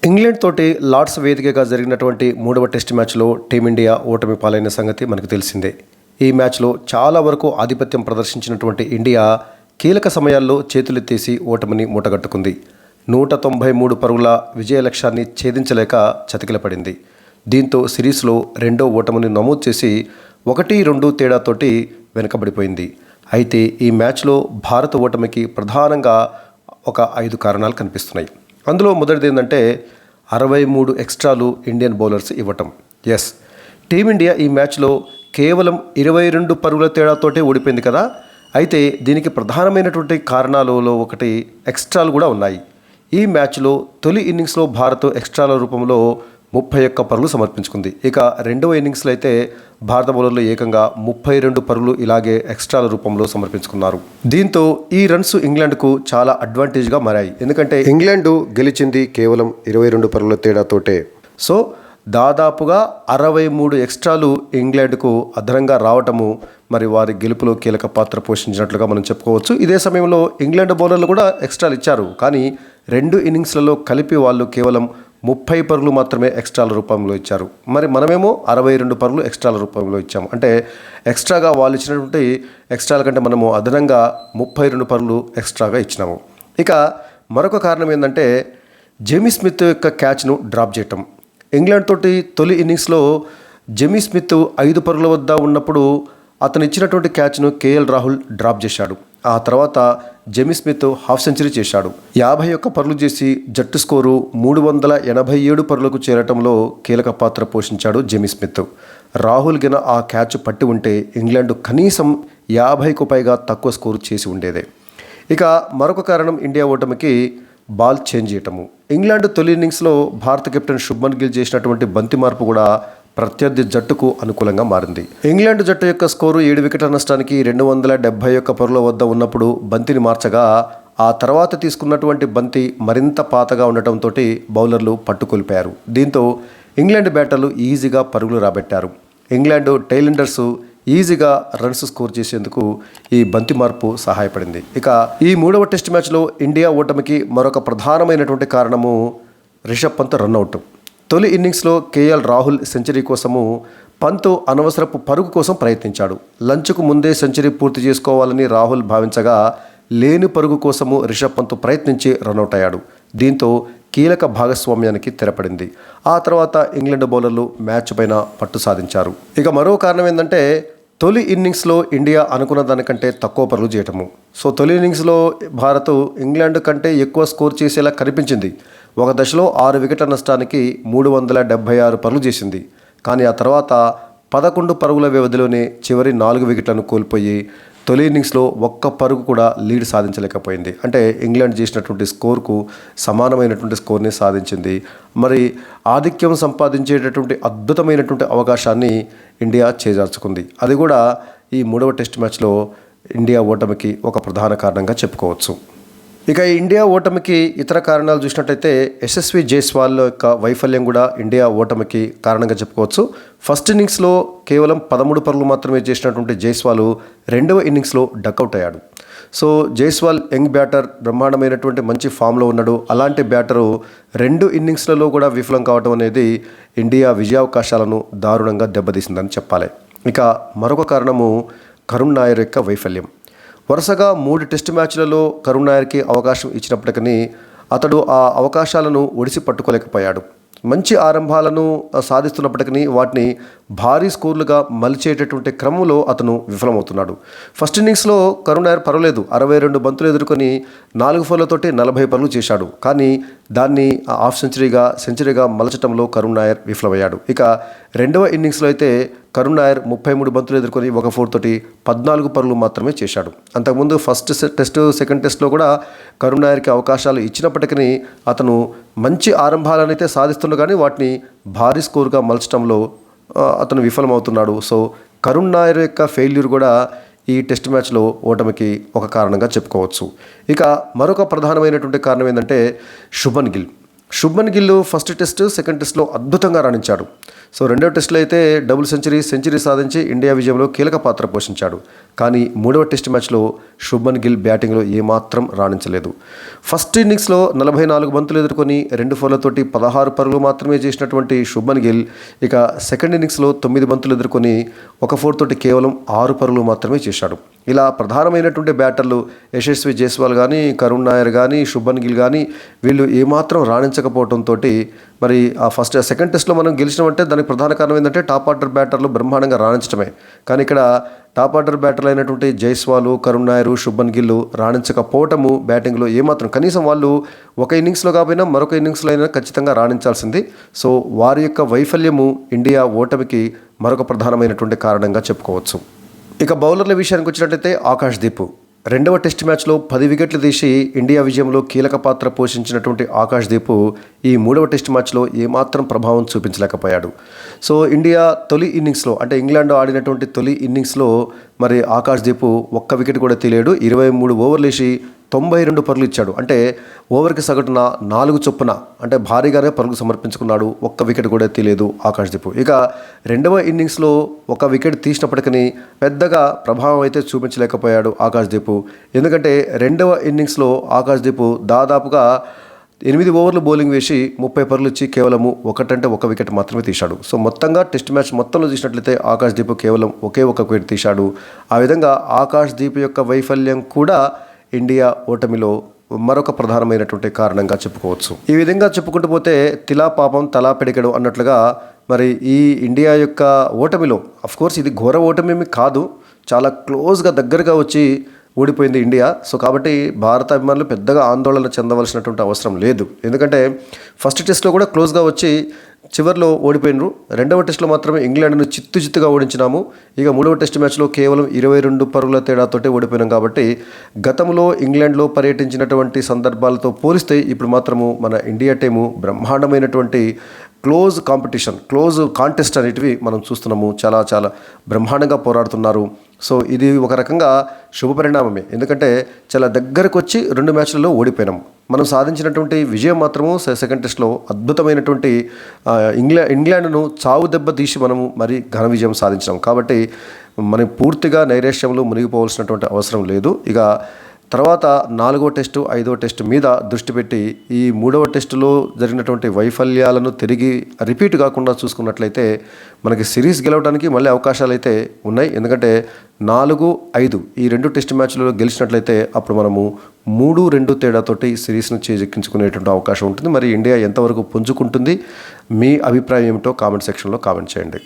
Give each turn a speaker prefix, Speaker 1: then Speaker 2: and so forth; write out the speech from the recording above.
Speaker 1: England తోటి Lord's వేదికగా జరిగినటువంటి మూడవ టెస్ట్ మ్యాచ్లో టీమిండియా ఓటమి పాలైన సంగతి మనకు తెలిసిందే. ఈ మ్యాచ్లో చాలా వరకు ఆధిపత్యం ప్రదర్శించినటువంటి ఇండియా కీలక సమయాల్లో చేతులెత్తేసి ఓటమిని మూటగట్టుకుంది. 193 పరుగుల విజయ లక్ష్యాన్ని ఛేదించలేక చతికిలపడింది. దీంతో సిరీస్లో రెండో ఓటమిని నమోదు చేసి 1-2 తేడాతోటి వెనుకబడిపోయింది. అయితే ఈ మ్యాచ్లో భారత ఓటమికి ప్రధానంగా ఒక 5 కారణాలు కనిపిస్తున్నాయి. అందులో మొదటిది ఏంటంటే 63 ఎక్స్ట్రాలు ఇండియన్ బౌలర్స్ ఇవ్వటం. టీమిండియా ఈ మ్యాచ్లో కేవలం 22 పరుగుల తేడాతోటే ఓడిపోయింది కదా. అయితే దీనికి ప్రధానమైనటువంటి కారణాలలో ఒకటి ఎక్స్ట్రాలు కూడా ఉన్నాయి. ఈ మ్యాచ్లో తొలి ఇన్నింగ్స్లో భారత్ ఎక్స్ట్రాల రూపంలో 31 పరుగులు సమర్పించుకుంది. ఇక రెండవ ఇన్నింగ్స్లో అయితే భారత బౌలర్లు ఏకంగా 32 పరుగులు ఇలాగే ఎక్స్ట్రాల రూపంలో సమర్పించుకున్నారు. దీంతో ఈ రన్స్ ఇంగ్లాండ్కు చాలా అడ్వాంటేజ్గా మారాయి. ఎందుకంటే ఇంగ్లాండ్ గెలిచింది కేవలం 22 పరుగుల తేడాతోటే. సో దాదాపుగా 63 ఎక్స్ట్రాలు ఇంగ్లాండ్కు అదనంగా రావటము మరి వారి గెలుపులో కీలక పాత్ర పోషించినట్లుగా మనం చెప్పుకోవచ్చు. ఇదే సమయంలో ఇంగ్లాండ్ బౌలర్లు కూడా ఎక్స్ట్రాలు ఇచ్చారు. కానీ 2 ఇన్నింగ్స్లలో కలిపి వాళ్ళు కేవలం 30 పరుగులు మాత్రమే ఎక్స్ట్రాల రూపంలో ఇచ్చారు. మరి మనమేమో 62 పరుగులు ఎక్స్ట్రాల రూపంలో ఇచ్చాము. అంటే ఎక్స్ట్రాగా వాళ్ళు ఇచ్చినటువంటి ఎక్స్ట్రాల కంటే మనము అదనంగా 32 పరుగులు ఎక్స్ట్రాగా ఇచ్చినాము. ఇక మరొక కారణం ఏంటంటే జేమీ స్మిత్ యొక్క క్యాచ్ను డ్రాప్ చేయటం. ఇంగ్లాండ్ తోటి తొలి ఇన్నింగ్స్లో జేమీ స్మిత్ 5 పరుగుల వద్ద ఉన్నప్పుడు అతను ఇచ్చినటువంటి క్యాచ్ను కేఎల్ రాహుల్ డ్రాప్ చేశాడు. ఆ తర్వాత జేమీ స్మిత్ హాఫ్ సెంచరీ చేశాడు. 51 పరుగులు చేసి జట్టు స్కోరు 387 పరుగులకు చేరటంలో కీలక పాత్ర పోషించాడు జేమీ స్మిత్. రాహుల్ గిన ఆ క్యాచ్ పట్టి ఉంటే ఇంగ్లాండ్ కనీసం 50కు పైగా తక్కువ స్కోరు చేసి ఉండేదే. ఇక మరొక కారణం ఇండియా ఓటమికి బాల్ చేంజ్ చేయటము. ఇంగ్లాండ్ తొలి ఇన్నింగ్స్లో భారత కెప్టెన్ శుభ్మన్ గిల్ చేసినటువంటి బంతి మార్పు కూడా ప్రత్యర్థి జట్టుకు అనుకూలంగా మారింది. ఇంగ్లాండ్ జట్టు యొక్క స్కోరు 7 వికెట్ల నష్టానికి 271 పరుగుల వద్ద ఉన్నప్పుడు బంతిని మార్చగా ఆ తర్వాత తీసుకున్నటువంటి బంతి మరింత పాతగా ఉండటంతో బౌలర్లు పట్టుకొలిపారు. దీంతో ఇంగ్లాండ్ బ్యాటర్లు ఈజీగా పరుగులు రాబెట్టారు. ఇంగ్లాండ్ టైలెండర్స్ ఈజీగా రన్స్ స్కోర్ చేసేందుకు ఈ బంతి మార్పు సహాయపడింది. ఇక ఈ మూడవ టెస్ట్ మ్యాచ్లో ఇండియా ఓటమికి మరొక ప్రధానమైనటువంటి కారణము రిషబ్ పంత్ రన్అట్. తొలి ఇన్నింగ్స్లో కేఎల్ రాహుల్ సెంచరీ కోసము పంత్ అనవసరపు పరుగు కోసం ప్రయత్నించాడు. లంచ్కు ముందే సెంచరీ పూర్తి చేసుకోవాలని రాహుల్ భావించగా లేని పరుగు కోసము రిషబ్ పంత్ ప్రయత్నించి రన్అట్ అయ్యాడు. దీంతో కీలక భాగస్వామ్యానికి తెరపడింది. ఆ తర్వాత ఇంగ్లాండ్ బౌలర్లు మ్యాచ్ పైన పట్టు సాధించారు. ఇక మరో కారణం ఏంటంటే తొలి ఇన్నింగ్స్లో ఇండియా అనుకున్న దానికంటే తక్కువ పరుగులు చేయటము. సో తొలి ఇన్నింగ్స్లో భారత్ ఇంగ్లాండ్ కంటే ఎక్కువ స్కోర్ చేసేలా కనిపించింది. ఒక దశలో 6 వికెట్ల నష్టానికి 376 పరుగులు చేసింది. కానీ ఆ తర్వాత 11 పరుగుల వ్యవధిలోనే చివరి 4 వికెట్లను కోల్పోయి తొలి ఇన్నింగ్స్లో ఒక్క పరుగు కూడా లీడ్ సాధించలేకపోయింది. అంటే ఇంగ్లాండ్ చేసినటువంటి స్కోర్కు సమానమైనటువంటి స్కోర్ని సాధించింది. మరి ఆధిక్యం సంపాదించేటటువంటి అద్భుతమైనటువంటి అవకాశాన్ని ఇండియా చేజార్చుకుంది. అది కూడా ఈ మూడవ టెస్ట్ మ్యాచ్లో ఇండియా ఓటమికి ఒక ప్రధాన కారణంగా చెప్పుకోవచ్చు. ఇక ఇండియా ఓటమికి ఇతర కారణాలు చూసినట్టయితే యశస్వి జైస్వాల్ యొక్క వైఫల్యం కూడా ఇండియా ఓటమికి కారణంగా చెప్పుకోవచ్చు. ఫస్ట్ ఇన్నింగ్స్లో కేవలం 13 పరుగులు మాత్రమే చేసినటువంటి జైస్వాల్ రెండవ ఇన్నింగ్స్లో డక్అవుట్ అయ్యాడు. సో జైస్వాల్ యంగ్ బ్యాటర్, బ్రహ్మాండమైనటువంటి మంచి ఫామ్లో ఉన్నాడు. అలాంటి బ్యాటరు 2 ఇన్నింగ్స్లలో కూడా విఫలం కావడం అనేది ఇండియా విజయావకాశాలను దారుణంగా దెబ్బతీసిందని చెప్పాలి. ఇక మరొక కారణము కరుణ్ నాయర్ యొక్క వైఫల్యం. వరుసగా 3 టెస్ట్ మ్యాచ్లలో కరుణ్ నాయర్కి అవకాశం ఇచ్చినప్పటికీ అతడు ఆ అవకాశాలను ఒడిసి పట్టుకోలేకపోయాడు. మంచి ఆరంభాలను సాధిస్తున్నప్పటికీ వాటిని భారీ స్కోర్లుగా మలిచేటటువంటి క్రమంలో అతను విఫలమవుతున్నాడు. ఫస్ట్ ఇన్నింగ్స్లో కరుణ్ నాయర్ పర్వాలేదు, 62 బంతులు ఎదుర్కొని 4 ఫోర్లతోటి 40 పరుగులు చేశాడు. కానీ దాన్ని హాఫ్ సెంచరీగా మలచడంలో కరుణ్ నాయర్ విఫలమయ్యాడు. ఇక రెండవ ఇన్నింగ్స్లో అయితే కరుణ్ నాయర్ 33 బంతులు ఎదుర్కొని 1 ఫోర్ తోటి 14 పరుగులు మాత్రమే చేశాడు. అంతకుముందు ఫస్ట్ టెస్ట్, సెకండ్ టెస్ట్లో కూడా కరుణ్ నాయర్కి అవకాశాలు ఇచ్చినప్పటికీ అతను మంచి ఆరంభాలను అయితే సాధిస్తున్నాడు, కానీ వాటిని భారీ స్కోర్గా మలచడంలో అతను విఫలమవుతున్నాడు. సో కరుణ్ నాయర్ యొక్క ఫెయిల్యూర్ కూడా ఈ టెస్ట్ మ్యాచ్లో ఓటమికి ఒక కారణంగా చెప్పుకోవచ్చు. ఇక మరొక ప్రధానమైనటువంటి కారణం ఏంటంటే Shubman Gill. Shubman Gill first test, second టెస్ట్లో అద్భుతంగా రాణించాడు. సో రెండవ టెస్ట్లో అయితే డబుల్ సెంచరీ సాధించి ఇండియా విజయంలో కీలక పాత్ర పోషించాడు. కానీ మూడవ టెస్ట్ మ్యాచ్లో శుభ్మన్ గిల్ బ్యాటింగ్లో ఏమాత్రం రాణించలేదు. ఫస్ట్ ఇన్నింగ్స్లో 44 బంతులు ఎదుర్కొని 2 ఫోర్లతోటి 16 పరుగులు మాత్రమే చేసినటువంటి శుభ్మన్ గిల్ ఇక సెకండ్ ఇన్నింగ్స్లో 9 బంతులు ఎదుర్కొని 1 ఫోర్ తోటి కేవలం 6 పరుగులు మాత్రమే చేశాడు. ఇలా ప్రధానమైనటువంటి బ్యాటర్లు యశస్వి జైస్వాల్ కానీ, కరుణ్ నాయర్ కానీ, శుభ్మన్ గిల్ కానీ వీళ్ళు ఏమాత్రం రాణించకపోవడంతో మరి ఆ సెకండ్ టెస్ట్లో మనం గెలిచినామంటే దానికి ప్రధాన కారణం ఏంటంటే టాప్ ఆర్డర్ బ్యాటర్లు బ్రహ్మాండంగా రాణించడమే. కానీ ఇక్కడ టాప్ ఆర్డర్ బ్యాటర్లు అయినటువంటి జైస్వాల్, కరుణ్ నాయర్, శుభ్మన్ గిల్ రాణించకపోవటము బ్యాటింగ్లో ఏమాత్రం కనీసం వాళ్ళు ఒక ఇన్నింగ్స్లో కాకపోయినా మరొక ఇన్నింగ్స్లో అయినా ఖచ్చితంగా రాణించాల్సింది. సో వారి యొక్క వైఫల్యము ఇండియా ఓటమికి మరొక ప్రధానమైనటువంటి కారణంగా చెప్పుకోవచ్చు. ఇక బౌలర్ల విషయానికి వచ్చినట్లయితే ఆకాష్దీప్ రెండవ టెస్ట్ మ్యాచ్లో 10 వికెట్లు తీసి ఇండియా విజయంలో కీలక పాత్ర పోషించినటువంటి ఆకాష్దీప్ ఈ మూడవ టెస్ట్ మ్యాచ్లో ఏమాత్రం ప్రభావం చూపించలేకపోయాడు. సో ఇండియా తొలి ఇన్నింగ్స్లో అంటే ఇంగ్లాండ్ ఆడినటువంటి తొలి ఇన్నింగ్స్లో మరి ఆకాష్దీప్ ఒక్క వికెట్ కూడా తీయలేడు. 23 ఓవర్లు వేసి 92 పరుగులు ఇచ్చాడు. అంటే ఓవర్కి సగటున 4 చొప్పున అంటే భారీగానే పరుగులు సమర్పించుకున్నాడు. ఒక్క వికెట్ కూడా తీయలేదు ఆకాష్దీప్. ఇక రెండవ ఇన్నింగ్స్లో ఒక వికెట్ తీసినప్పటికీ పెద్దగా ప్రభావం అయితే చూపించలేకపోయాడు ఆకాష్దీప్. ఎందుకంటే రెండవ ఇన్నింగ్స్లో ఆకాష్దీప్ దాదాపుగా 8 ఓవర్లు బౌలింగ్ వేసి 30 పరుగులు ఇచ్చి కేవలము ఒక వికెట్ మాత్రమే తీశాడు. సో మొత్తంగా టెస్ట్ మ్యాచ్ మొత్తంలో చూసినట్లయితే ఆకాష్దీప్ కేవలం ఒకే ఒక వికెట్ తీశాడు. ఆ విధంగా ఆకాష్దీప్ యొక్క వైఫల్యం కూడా ఇండియా ఓటమిలో మరొక ప్రధానమైనటువంటి కారణంగా చెప్పుకోవచ్చు. ఈ విధంగా చెప్పుకుంటూ పోతే తిలా పాపం తలా పెడికడు అన్నట్లుగా మరి ఈ ఇండియా యొక్క ఓటమిలో అఫ్కోర్స్ ఇది ఘోర ఓటమేమి కాదు, చాలా క్లోజ్గా దగ్గరగా వచ్చి ఓడిపోయింది ఇండియా. సో కాబట్టి భారత అభిమానులు పెద్దగా ఆందోళన చెందవలసినటువంటి అవసరం లేదు. ఎందుకంటే ఫస్ట్ టెస్ట్లో కూడా క్లోజ్గా వచ్చి చివరిలో ఓడిపోయినరు. రెండవ టెస్ట్లో మాత్రమే ఇంగ్లాండ్ను చిత్తుగా ఓడించినాము. ఇక మూడవ టెస్ట్ మ్యాచ్లో కేవలం 22 పరుగుల తేడాతోటే ఓడిపోయినాం. కాబట్టి గతంలో ఇంగ్లాండ్లో పర్యటించినటువంటి సందర్భాలతో పోలిస్తే ఇప్పుడు మాత్రము మన ఇండియా టీము బ్రహ్మాండమైనటువంటి క్లోజ్ కాంటెస్ట్ అనేటివి మనం చూస్తున్నాము. చాలా చాలా బ్రహ్మాండంగా పోరాడుతున్నారు. సో ఇది ఒక రకంగా శుభ పరిణామమే. ఎందుకంటే చాలా దగ్గరకు వచ్చి 2 మ్యాచ్లలో ఓడిపోయినాం. మనం సాధించినటువంటి విజయం మాత్రము సెకండ్ టెస్ట్లో అద్భుతమైనటువంటి ఇంగ్లాండ్ను చావు దెబ్బ తీసి మనము మరి ఘన విజయం సాధించాం. కాబట్టి మనం పూర్తిగా నైరాశ్యంలో మునిగిపోవాల్సినటువంటి అవసరం లేదు. ఇక తర్వాత 4వ టెస్టు 5వ టెస్టు మీద దృష్టి పెట్టి ఈ 3వ టెస్టులో జరిగినటువంటి వైఫల్యాలను తిరిగి రిపీట్ కాకుండా చూసుకున్నట్లయితే మనకి సిరీస్ గెలవడానికి మళ్ళీ అవకాశాలు అయితే ఉన్నాయి. ఎందుకంటే 4-5 ఈ 2 టెస్ట్ మ్యాచ్లలో గెలిచినట్లయితే అప్పుడు మనము 3-2 తేడాతోటి సిరీస్ను చేజెక్కించుకునేటువంటి అవకాశం ఉంటుంది. మరి ఇండియా ఎంతవరకు పుంజుకుంటుంది, మీ అభిప్రాయం ఏమిటో కామెంట్ సెక్షన్లో కామెంట్ చేయండి.